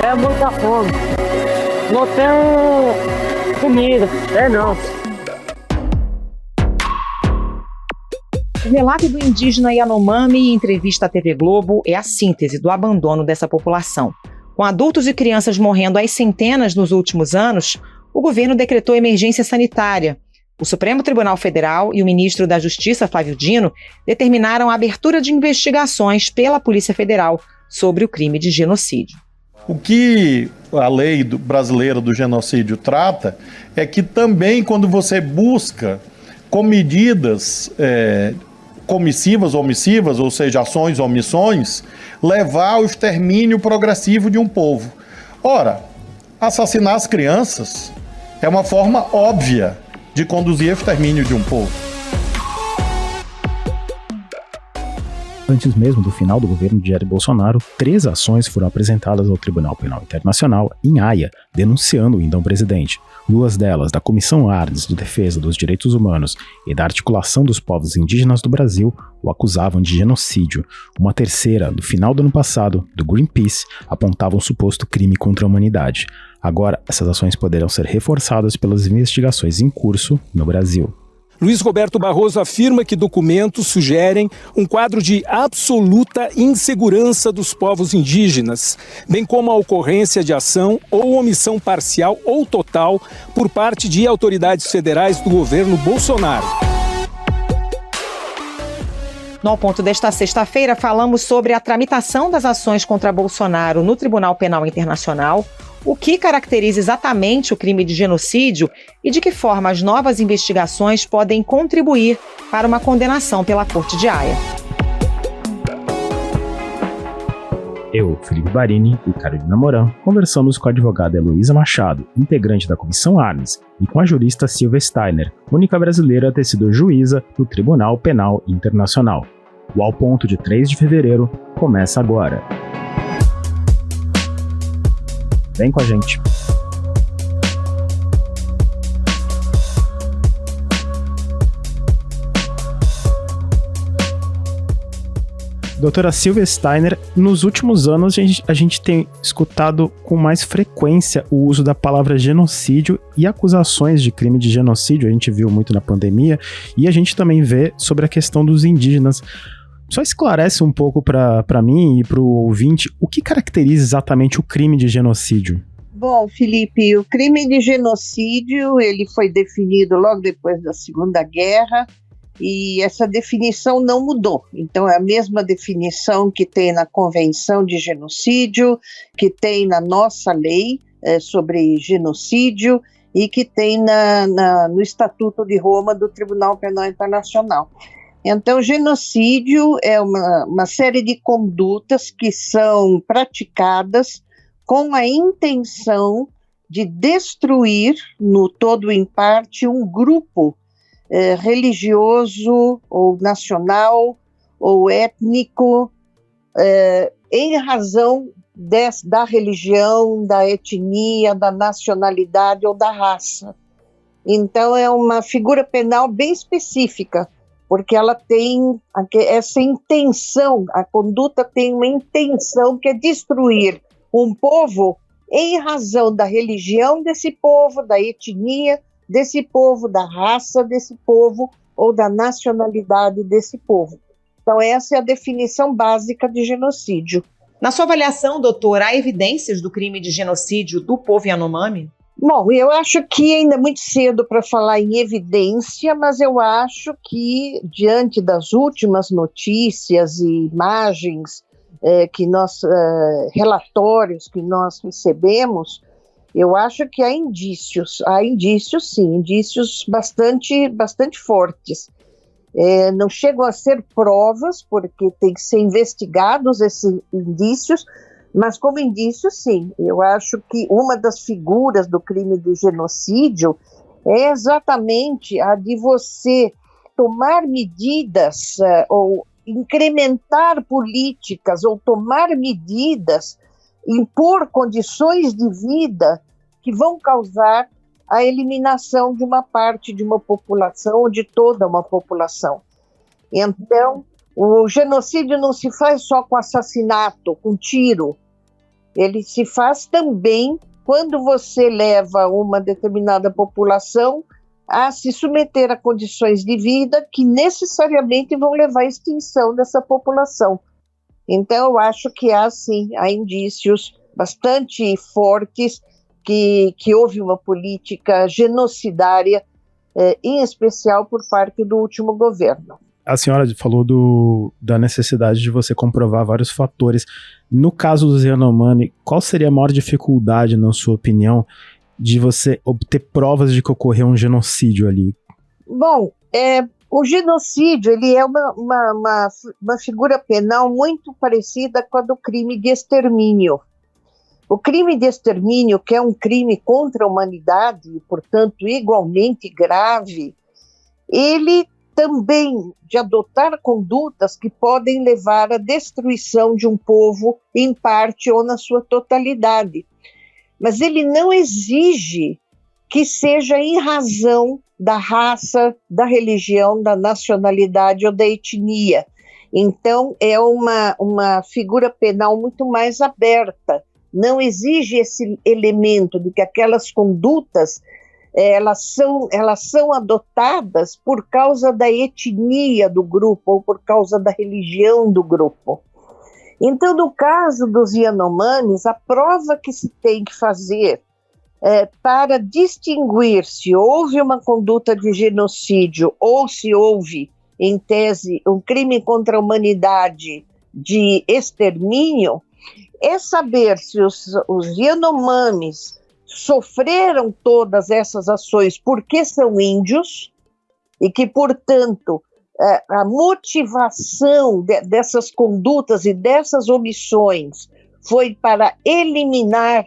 É muita fome. Não tem comida. É não. O relato do indígena Yanomami em entrevista à TV Globo é a síntese do abandono dessa população. Com adultos e crianças morrendo às centenas nos últimos anos, o governo decretou emergência sanitária. O Supremo Tribunal Federal e o ministro da Justiça, Flávio Dino, determinaram a abertura de investigações pela Polícia Federal sobre o crime de genocídio. O que a lei brasileira do genocídio trata é que também quando você busca com medidas comissivas ou omissivas, ou seja, ações ou omissões, levar ao extermínio progressivo de um povo. Ora, assassinar as crianças é uma forma óbvia de conduzir ao extermínio de um povo. Antes mesmo do final do governo de Jair Bolsonaro, 3 ações foram apresentadas ao Tribunal Penal Internacional em Haia, denunciando o então presidente. 2 delas, da Comissão Arnes de Defesa dos Direitos Humanos e da Articulação dos Povos Indígenas do Brasil, o acusavam de genocídio. Uma terceira, do final do ano passado, do Greenpeace, apontava um suposto crime contra a humanidade. Agora, essas ações poderão ser reforçadas pelas investigações em curso no Brasil. Luiz Roberto Barroso afirma que documentos sugerem um quadro de absoluta insegurança dos povos indígenas, bem como a ocorrência de ação ou omissão parcial ou total por parte de autoridades federais do governo Bolsonaro. No Ao Ponto desta sexta-feira, falamos sobre a tramitação das ações contra Bolsonaro no Tribunal Penal Internacional, o que caracteriza exatamente o crime de genocídio e de que forma as novas investigações podem contribuir para uma condenação pela Corte de Haia. Eu, Felipe Barini e Carolina Moran conversamos com a advogada Heloísa Machado, integrante da Comissão Arnes, e com a jurista Silvia Steiner, única brasileira a ter sido juíza do Tribunal Penal Internacional. O Ao Ponto de 3 de fevereiro começa agora. Vem com a gente. Doutora Silvia Steiner, nos últimos anos a gente tem escutado com mais frequência o uso da palavra genocídio e acusações de crime de genocídio, a gente viu muito na pandemia, e a gente também vê sobre a questão dos indígenas. Só esclarece um pouco para mim e para o ouvinte o que caracteriza exatamente o crime de genocídio. Bom, Felipe, o crime de genocídio ele foi definido logo depois da Segunda Guerra e essa definição não mudou. Então é a mesma definição que tem na Convenção de Genocídio, que tem na nossa lei sobre genocídio e que tem no Estatuto de Roma do Tribunal Penal Internacional. Então, genocídio é uma série de condutas que são praticadas com a intenção de destruir, no todo ou em parte, um grupo religioso ou nacional ou étnico em razão da religião, da etnia, da nacionalidade ou da raça. Então, é uma figura penal bem específica, porque ela tem essa intenção, a conduta tem uma intenção que é destruir um povo em razão da religião desse povo, da etnia desse povo, da raça desse povo ou da nacionalidade desse povo. Então essa é a definição básica de genocídio. Na sua avaliação, doutora, há evidências do crime de genocídio do povo Yanomami? Bom, eu acho que ainda é muito cedo para falar em evidência, mas eu acho que, diante das últimas notícias e imagens, relatórios que nós recebemos, eu acho que há indícios sim, indícios bastante fortes. Não chegam a ser provas, porque tem que ser investigados esses indícios, mas como indício, sim. Eu acho que uma das figuras do crime de genocídio é exatamente a de você tomar medidas ou incrementar políticas ou tomar medidas, impor condições de vida que vão causar a eliminação de uma parte de uma população ou de toda uma população. Então, o genocídio não se faz só com assassinato, com tiro. ele se faz também quando você leva uma determinada população a se submeter a condições de vida que necessariamente vão levar à extinção dessa população. Então, eu acho que há indícios bastante fortes que houve uma política genocidária, em especial por parte do último governo. A senhora falou da necessidade de você comprovar vários fatores. No caso dos Yanomami, qual seria a maior dificuldade, na sua opinião, de você obter provas de que ocorreu um genocídio ali? Bom, o genocídio ele é uma figura penal muito parecida com a do crime de extermínio. O crime de extermínio, que é um crime contra a humanidade, e, portanto, igualmente grave, ele também de adotar condutas que podem levar à destruição de um povo em parte ou na sua totalidade. Mas ele não exige que seja em razão da raça, da religião, da nacionalidade ou da etnia. Então, é uma figura penal muito mais aberta. Não exige esse elemento de que aquelas condutas elas são adotadas por causa da etnia do grupo ou por causa da religião do grupo. Então, no caso dos Yanomamis, a prova que se tem que fazer para distinguir se houve uma conduta de genocídio ou se houve, em tese, um crime contra a humanidade de extermínio, é saber se os Yanomamis sofreram todas essas ações porque são índios e que, portanto, a motivação dessas condutas e dessas omissões foi para eliminar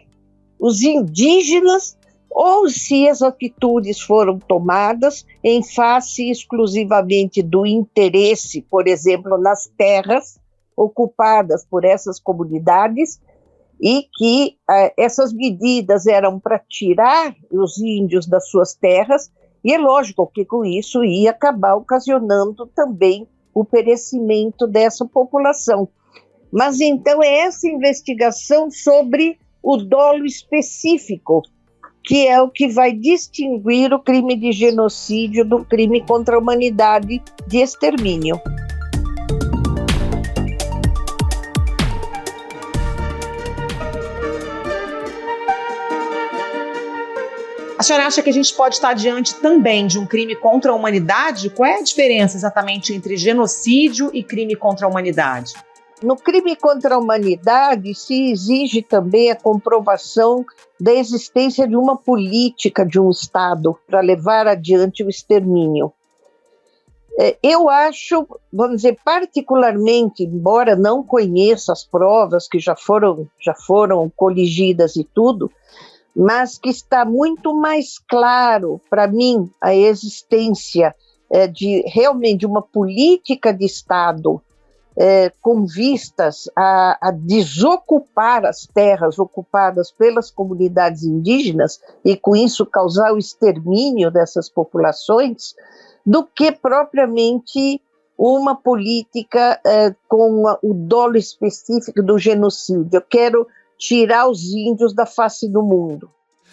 os indígenas ou se as atitudes foram tomadas em face exclusivamente do interesse, por exemplo, nas terras ocupadas por essas comunidades, e que essas medidas eram para tirar os índios das suas terras, e é lógico que com isso ia acabar ocasionando também o perecimento dessa população. Mas então é essa investigação sobre o dolo específico, que é o que vai distinguir o crime de genocídio do crime contra a humanidade de extermínio. A senhora acha que a gente pode estar diante também de um crime contra a humanidade? Qual é a diferença exatamente entre genocídio e crime contra a humanidade? No crime contra a humanidade se exige também a comprovação da existência de uma política de um Estado para levar adiante o extermínio. Eu acho, vamos dizer, particularmente, embora não conheça as provas que já foram coligidas e tudo, mas que está muito mais claro para mim a existência realmente de uma política de Estado com vistas a desocupar as terras ocupadas pelas comunidades indígenas e com isso causar o extermínio dessas populações, do que propriamente uma política com o dolo específico do genocídio. Eu quero tirar os índios da face do mundo.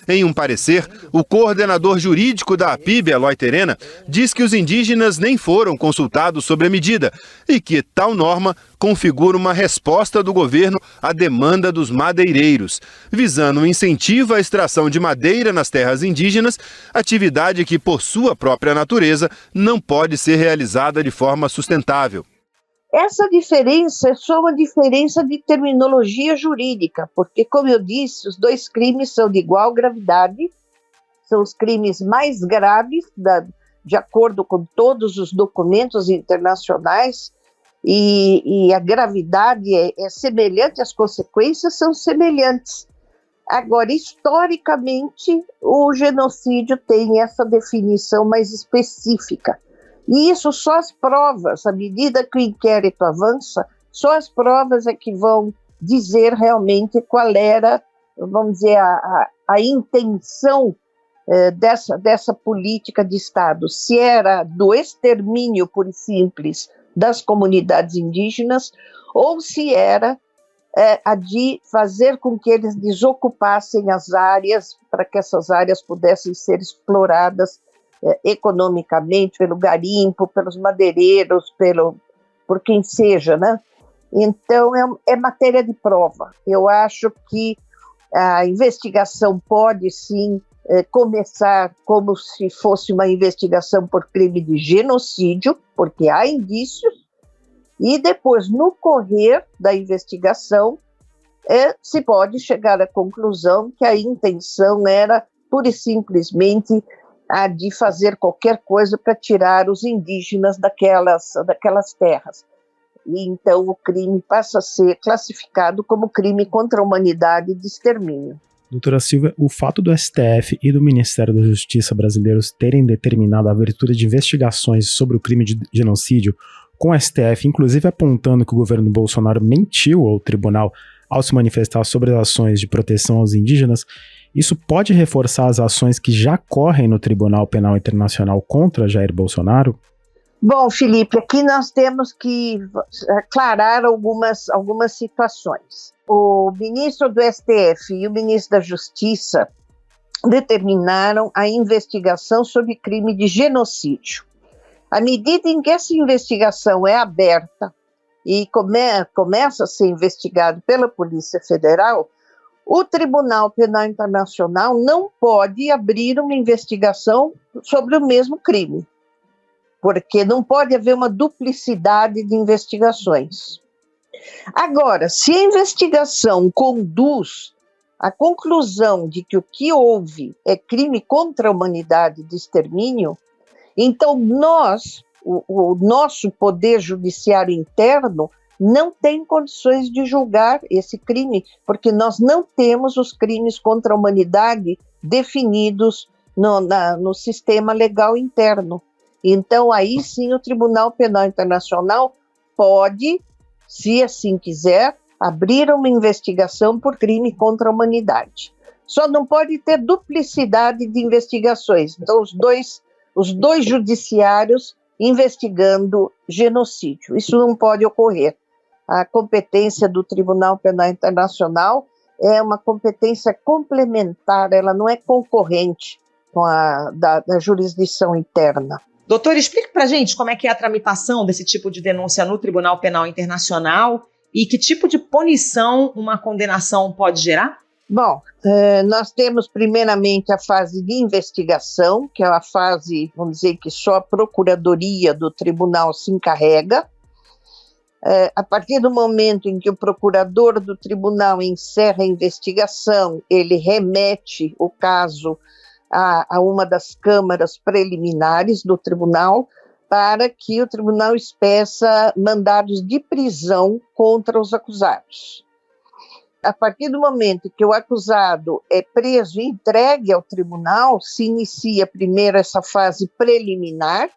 Em um parecer, o coordenador jurídico da APIB, Eloy Terena, diz que os indígenas nem foram consultados sobre a medida e que tal norma configura uma resposta do governo à demanda dos madeireiros, visando um incentivo à extração de madeira nas terras indígenas, atividade que, por sua própria natureza, não pode ser realizada de forma sustentável. Essa diferença é só uma diferença de terminologia jurídica, porque, como eu disse, os dois crimes são de igual gravidade, são os crimes mais graves, de acordo com todos os documentos internacionais, e a gravidade é semelhante, as consequências são semelhantes. Agora, historicamente, o genocídio tem essa definição mais específica. E isso só as provas, à medida que o inquérito avança, só as provas é que vão dizer realmente qual era, vamos dizer, a intenção dessa política de Estado. Se era do extermínio puro e simples das comunidades indígenas ou se era a de fazer com que eles desocupassem as áreas para que essas áreas pudessem ser exploradas economicamente pelo garimpo, pelos madeireiros, por quem seja, né? Então, é matéria de prova. Eu acho que a investigação pode, sim, começar como se fosse uma investigação por crime de genocídio, porque há indícios, e depois, no correr da investigação, se pode chegar à conclusão que a intenção era, pura e simplesmente, a de fazer qualquer coisa para tirar os indígenas daquelas terras. E então o crime passa a ser classificado como crime contra a humanidade de extermínio. Doutora Silvia, o fato do STF e do Ministério da Justiça brasileiros terem determinado a abertura de investigações sobre o crime de genocídio, com o STF inclusive apontando que o governo Bolsonaro mentiu ao tribunal ao se manifestar sobre as ações de proteção aos indígenas, isso pode reforçar as ações que já correm no Tribunal Penal Internacional contra Jair Bolsonaro? Bom, Felipe, aqui nós temos que aclarar algumas situações. O ministro do STF e o ministro da Justiça determinaram a investigação sobre crime de genocídio. À medida em que essa investigação é aberta e começa a ser investigado pela Polícia Federal, o Tribunal Penal Internacional não pode abrir uma investigação sobre o mesmo crime, porque não pode haver uma duplicidade de investigações. Agora, se a investigação conduz à conclusão de que o que houve é crime contra a humanidade de extermínio, então o nosso poder judiciário interno não tem condições de julgar esse crime, porque nós não temos os crimes contra a humanidade definidos no sistema legal interno. Então, aí sim, o Tribunal Penal Internacional pode, se assim quiser, abrir uma investigação por crime contra a humanidade. Só não pode ter duplicidade de investigações. Então, os dois judiciários investigando genocídio. Isso não pode ocorrer. A competência do Tribunal Penal Internacional é uma competência complementar, ela não é concorrente com a da jurisdição interna. Doutor, explique para a gente como é que é a tramitação desse tipo de denúncia no Tribunal Penal Internacional e que tipo de punição uma condenação pode gerar? Bom, nós temos primeiramente a fase de investigação, que é a fase, vamos dizer, que só a Procuradoria do Tribunal se encarrega. A partir do momento em que o procurador do tribunal encerra a investigação, ele remete o caso a uma das câmaras preliminares do tribunal para que o tribunal expeça mandados de prisão contra os acusados. A partir do momento que o acusado é preso e entregue ao tribunal, se inicia primeiro essa fase preliminar,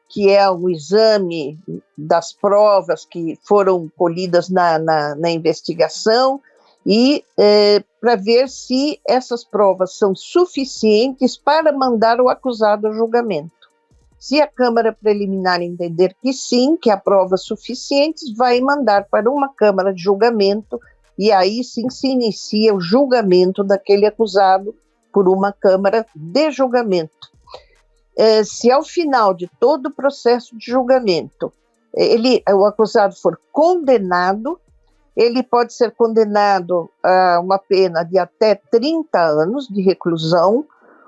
que é o exame das provas que foram colhidas na investigação, e para ver se essas provas são suficientes para mandar o acusado ao julgamento. Se a Câmara Preliminar entender que sim, que há provas suficientes, vai mandar para uma Câmara de julgamento, e aí sim se inicia o julgamento daquele acusado por uma Câmara de julgamento. Se ao final de todo o processo de julgamento o acusado for condenado, ele pode ser condenado a uma pena de até 30 anos de reclusão,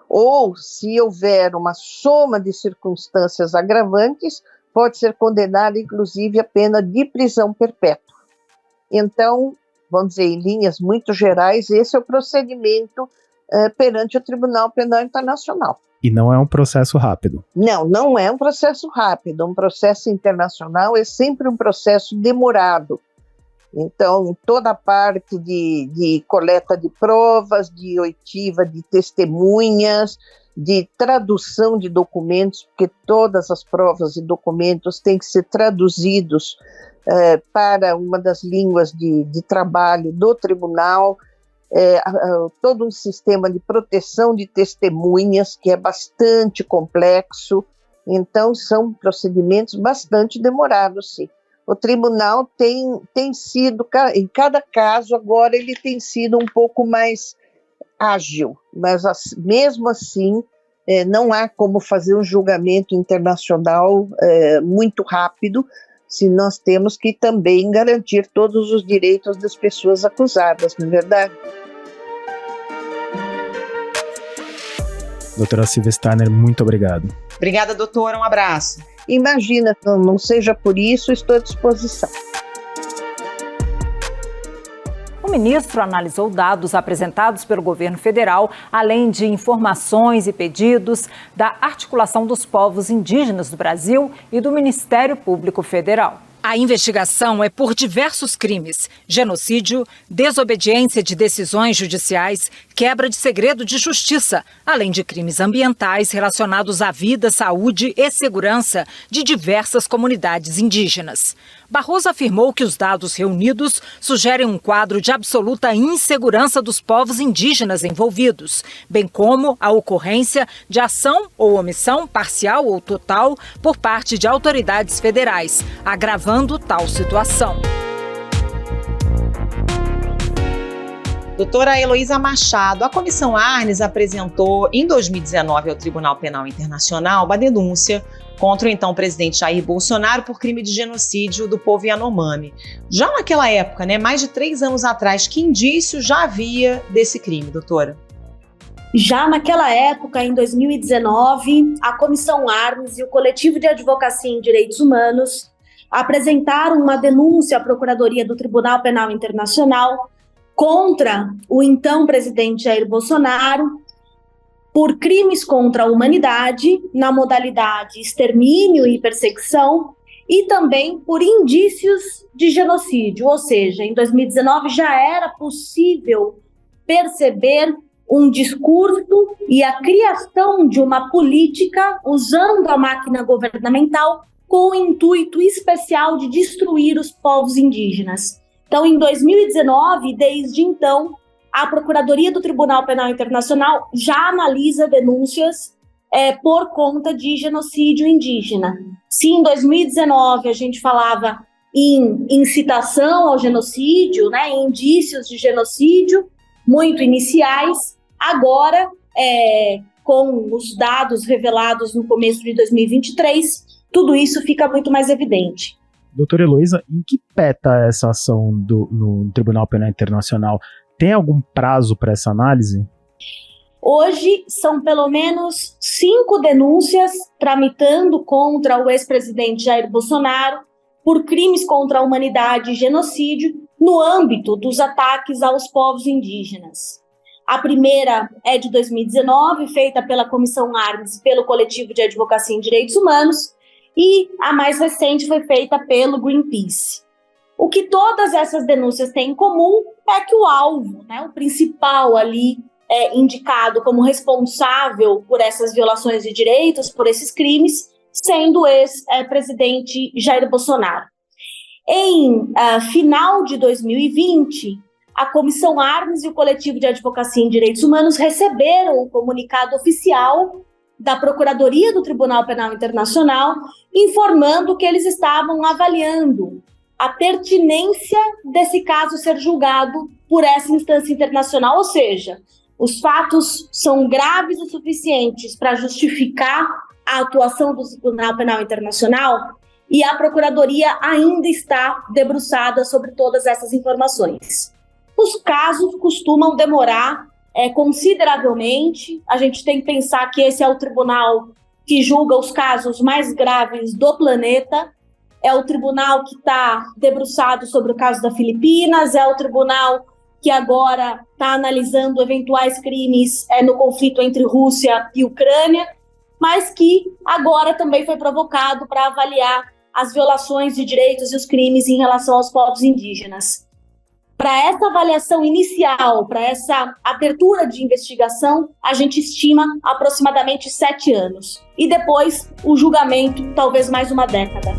ou, se houver uma soma de circunstâncias agravantes, pode ser condenado, inclusive, a pena de prisão perpétua. Então, vamos dizer, em linhas muito gerais, esse é o procedimento perante o Tribunal Penal Internacional. E não é um processo rápido? Não é um processo rápido. Um processo internacional é sempre um processo demorado. Então, toda a parte de coleta de provas, de oitiva de testemunhas, de tradução de documentos, porque todas as provas e documentos têm que ser traduzidos para uma das línguas de trabalho do tribunal, todo um sistema de proteção de testemunhas que é bastante complexo. Então, são procedimentos bastante demorados, sim. o tribunal tem sido, em cada caso agora ele tem sido um pouco mais ágil, mas mesmo assim não há como fazer um julgamento internacional muito rápido, se nós temos que também garantir todos os direitos das pessoas acusadas, não é verdade? Doutora Silvia Steiner, muito obrigado. Obrigada, doutora. Um abraço. Imagina, não seja por isso, estou à disposição. O ministro analisou dados apresentados pelo governo federal, além de informações e pedidos da Articulação dos Povos Indígenas do Brasil e do Ministério Público Federal. A investigação é por diversos crimes: genocídio, desobediência de decisões judiciais, quebra de segredo de justiça, além de crimes ambientais relacionados à vida, saúde e segurança de diversas comunidades indígenas. Barroso afirmou que os dados reunidos sugerem um quadro de absoluta insegurança dos povos indígenas envolvidos, bem como a ocorrência de ação ou omissão parcial ou total por parte de autoridades federais, agravando tal situação. Doutora Heloísa Machado, a Comissão Arnes apresentou em 2019 ao Tribunal Penal Internacional uma denúncia contra o então presidente Jair Bolsonaro por crime de genocídio do povo Yanomami. Já naquela época, mais de 3 anos atrás, que indício já havia desse crime, doutora? Já naquela época, em 2019, a Comissão Arnes e o Coletivo de Advocacia em Direitos Humanos apresentaram uma denúncia à Procuradoria do Tribunal Penal Internacional contra o então presidente Jair Bolsonaro por crimes contra a humanidade, na modalidade extermínio e perseguição, e também por indícios de genocídio, ou seja, em 2019 já era possível perceber um discurso e a criação de uma política usando a máquina governamental com o intuito especial de destruir os povos indígenas. Então, em 2019, desde então, a Procuradoria do Tribunal Penal Internacional já analisa denúncias por conta de genocídio indígena. Se em 2019 a gente falava em incitação ao genocídio, em indícios de genocídio muito iniciais, agora, com os dados revelados no começo de 2023, tudo isso fica muito mais evidente. Doutora Heloísa, em que pé está essa ação no Tribunal Penal Internacional? Tem algum prazo para essa análise? Hoje são pelo menos 5 denúncias tramitando contra o ex-presidente Jair Bolsonaro por crimes contra a humanidade e genocídio no âmbito dos ataques aos povos indígenas. A primeira é de 2019, feita pela Comissão Arnes e pelo Coletivo de Advocacia em Direitos Humanos, e a mais recente foi feita pelo Greenpeace. O que todas essas denúncias têm em comum é que o alvo, o principal ali indicado como responsável por essas violações de direitos, por esses crimes, sendo o ex-presidente Jair Bolsonaro. Em final de 2020, a Comissão Arnes e o Coletivo de Advocacia em Direitos Humanos receberam o comunicado oficial da Procuradoria do Tribunal Penal Internacional, informando que eles estavam avaliando a pertinência desse caso ser julgado por essa instância internacional, ou seja, os fatos são graves o suficientes para justificar a atuação do Tribunal Penal Internacional e a Procuradoria ainda está debruçada sobre todas essas informações. Os casos costumam demorar consideravelmente. A gente tem que pensar que esse é o tribunal que julga os casos mais graves do planeta, é o tribunal que está debruçado sobre o caso da Filipinas, é o tribunal que agora está analisando eventuais crimes no conflito entre Rússia e Ucrânia, mas que agora também foi provocado para avaliar as violações de direitos e os crimes em relação aos povos indígenas. Para essa avaliação inicial, para essa abertura de investigação, a gente estima aproximadamente 7 anos. E depois, o julgamento, talvez mais uma década.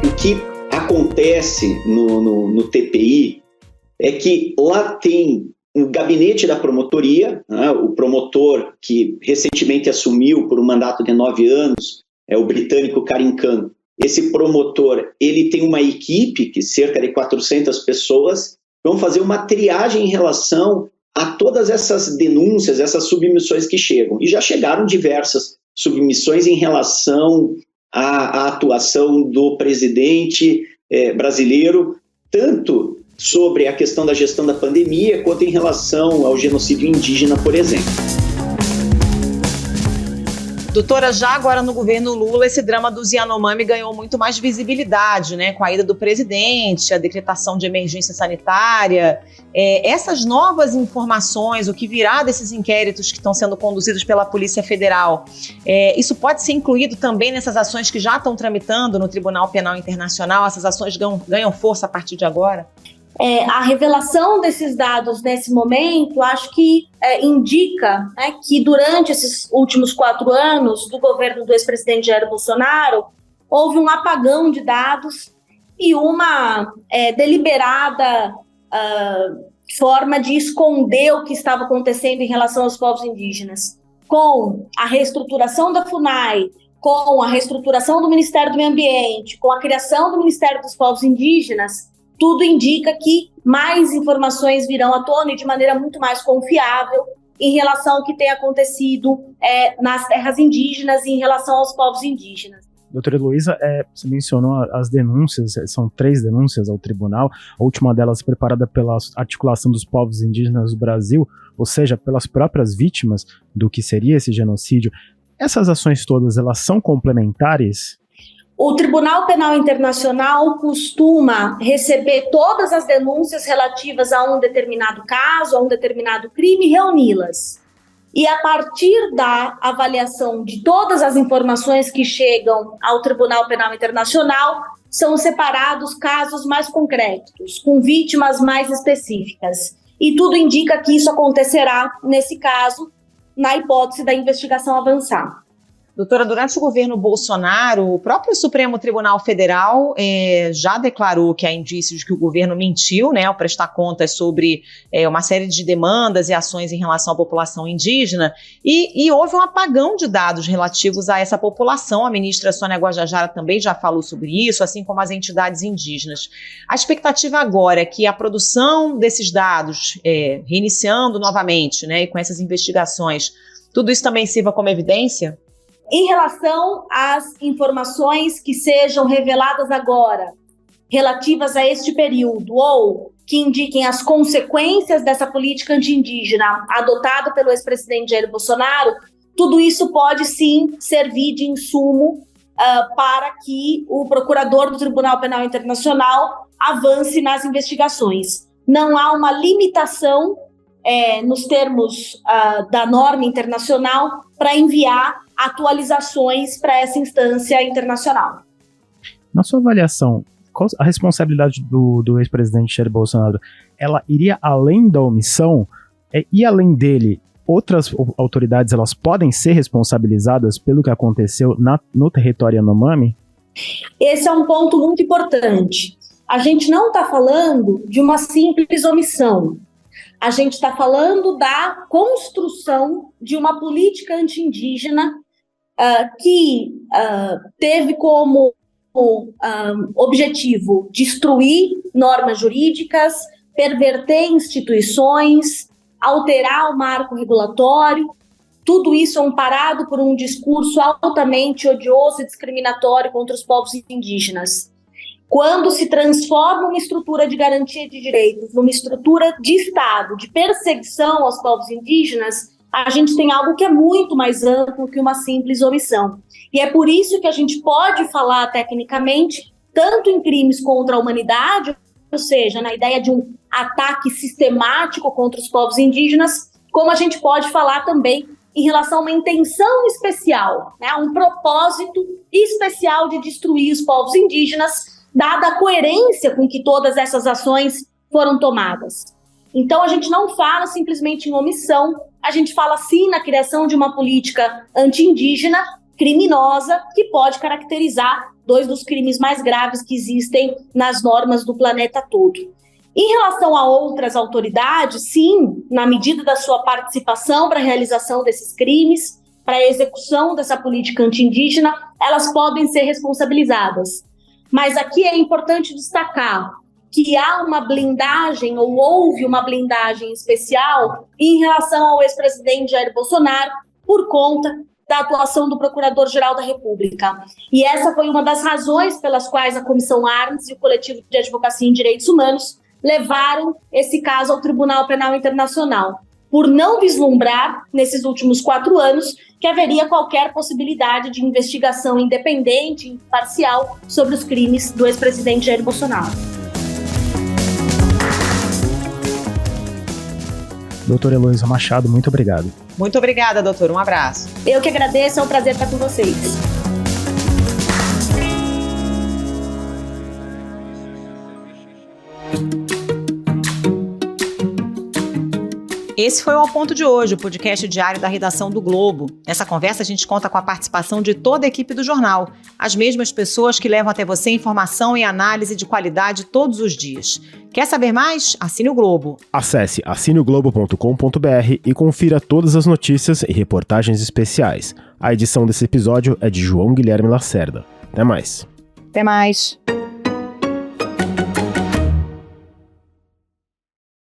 O que acontece no TPI é que lá tem o gabinete da promotoria, o promotor que recentemente assumiu por um mandato de 9 anos, o britânico Karim Khan. Esse promotor, ele tem uma equipe, que cerca de 400 pessoas, vão fazer uma triagem em relação a todas essas denúncias, essas submissões que chegam. E já chegaram diversas submissões em relação à atuação do presidente brasileiro, tanto sobre a questão da gestão da pandemia, quanto em relação ao genocídio indígena, por exemplo. Doutora, já agora no governo Lula, esse drama dos Yanomami ganhou muito mais visibilidade, né? Com a ida do presidente, a decretação de emergência sanitária. Essas novas informações, o que virá desses inquéritos que estão sendo conduzidos pela Polícia Federal, isso pode ser incluído também nessas ações que já estão tramitando no Tribunal Penal Internacional? Essas ações ganham força a partir de agora? A revelação desses dados nesse momento, acho que indica, né, que durante esses últimos 4 anos do governo do ex-presidente Jair Bolsonaro, houve um apagão de dados e uma deliberada forma de esconder o que estava acontecendo em relação aos povos indígenas. Com a reestruturação da FUNAI, com a reestruturação do Ministério do Meio Ambiente, com a criação do Ministério dos Povos Indígenas, tudo indica que mais informações virão à tona e de maneira muito mais confiável em relação ao que tem acontecido nas terras indígenas e em relação aos povos indígenas. Doutora Heloísa, você mencionou as denúncias, são 3 denúncias ao tribunal, a última delas preparada pela Articulação dos Povos Indígenas do Brasil, ou seja, pelas próprias vítimas do que seria esse genocídio. Essas ações todas, elas são complementares? O Tribunal Penal Internacional costuma receber todas as denúncias relativas a um determinado caso, a um determinado crime, e reuni-las. E a partir da avaliação de todas as informações que chegam ao Tribunal Penal Internacional, são separados casos mais concretos, com vítimas mais específicas. E tudo indica que isso acontecerá, nesse caso, na hipótese da investigação avançar. Doutora, durante o governo Bolsonaro, o próprio Supremo Tribunal Federal já declarou que há indícios de que o governo mentiu, né, ao prestar contas sobre uma série de demandas e ações em relação à população indígena, e houve um apagão de dados relativos a essa população. A ministra Sônia Guajajara também já falou sobre isso, assim como as entidades indígenas. A expectativa agora é que a produção desses dados, reiniciando novamente, né, e com essas investigações, tudo isso também sirva como evidência? Em relação às informações que sejam reveladas agora, relativas a este período, ou que indiquem as consequências dessa política anti-indígena adotada pelo ex-presidente Jair Bolsonaro, tudo isso pode sim servir de insumo para que o procurador do Tribunal Penal Internacional avance nas investigações. Não há uma limitação nos termos da norma internacional para enviar atualizações para essa instância internacional. Na sua avaliação, qual a responsabilidade do ex-presidente Jair Bolsonaro? Ela iria além da omissão? E além dele, outras autoridades elas podem ser responsabilizadas pelo que aconteceu no território Yanomami? Esse é um ponto muito importante. A gente não está falando de uma simples omissão. A gente está falando da construção de uma política anti-indígena que teve como objetivo destruir normas jurídicas, perverter instituições, alterar o marco regulatório. Tudo isso amparado por um discurso altamente odioso e discriminatório contra os povos indígenas. Quando se transforma uma estrutura de garantia de direitos numa estrutura de Estado, de perseguição aos povos indígenas, a gente tem algo que é muito mais amplo que uma simples omissão. E é por isso que a gente pode falar tecnicamente tanto em crimes contra a humanidade, ou seja, na ideia de um ataque sistemático contra os povos indígenas, como a gente pode falar também em relação a uma intenção especial, né, um propósito especial de destruir os povos indígenas, dada a coerência com que todas essas ações foram tomadas. Então, a gente não fala simplesmente em omissão, a gente fala sim na criação de uma política anti-indígena criminosa que pode caracterizar 2 dos crimes mais graves que existem nas normas do planeta todo. Em relação a outras autoridades, sim, na medida da sua participação para a realização desses crimes, para a execução dessa política anti-indígena, elas podem ser responsabilizadas. Mas aqui é importante destacar que há uma blindagem, ou houve uma blindagem especial em relação ao ex-presidente Jair Bolsonaro por conta da atuação do Procurador-Geral da República. E essa foi uma das razões pelas quais a Comissão Arnes e o Coletivo de Advocacia em Direitos Humanos levaram esse caso ao Tribunal Penal Internacional, por não vislumbrar, nesses últimos 4 anos, que haveria qualquer possibilidade de investigação independente e imparcial sobre os crimes do ex-presidente Jair Bolsonaro. Doutora Heloísa Machado, muito obrigado. Muito obrigada, doutor. Um abraço. Eu que agradeço, é um prazer estar com vocês. Esse foi o Ao Ponto de hoje, o podcast diário da redação do Globo. Nessa conversa a gente conta com a participação de toda a equipe do jornal, as mesmas pessoas que levam até você informação e análise de qualidade todos os dias. Quer saber mais? Assine o Globo. Acesse assineoglobo.com.br e confira todas as notícias e reportagens especiais. A edição desse episódio é de João Guilherme Lacerda. Até mais. Até mais.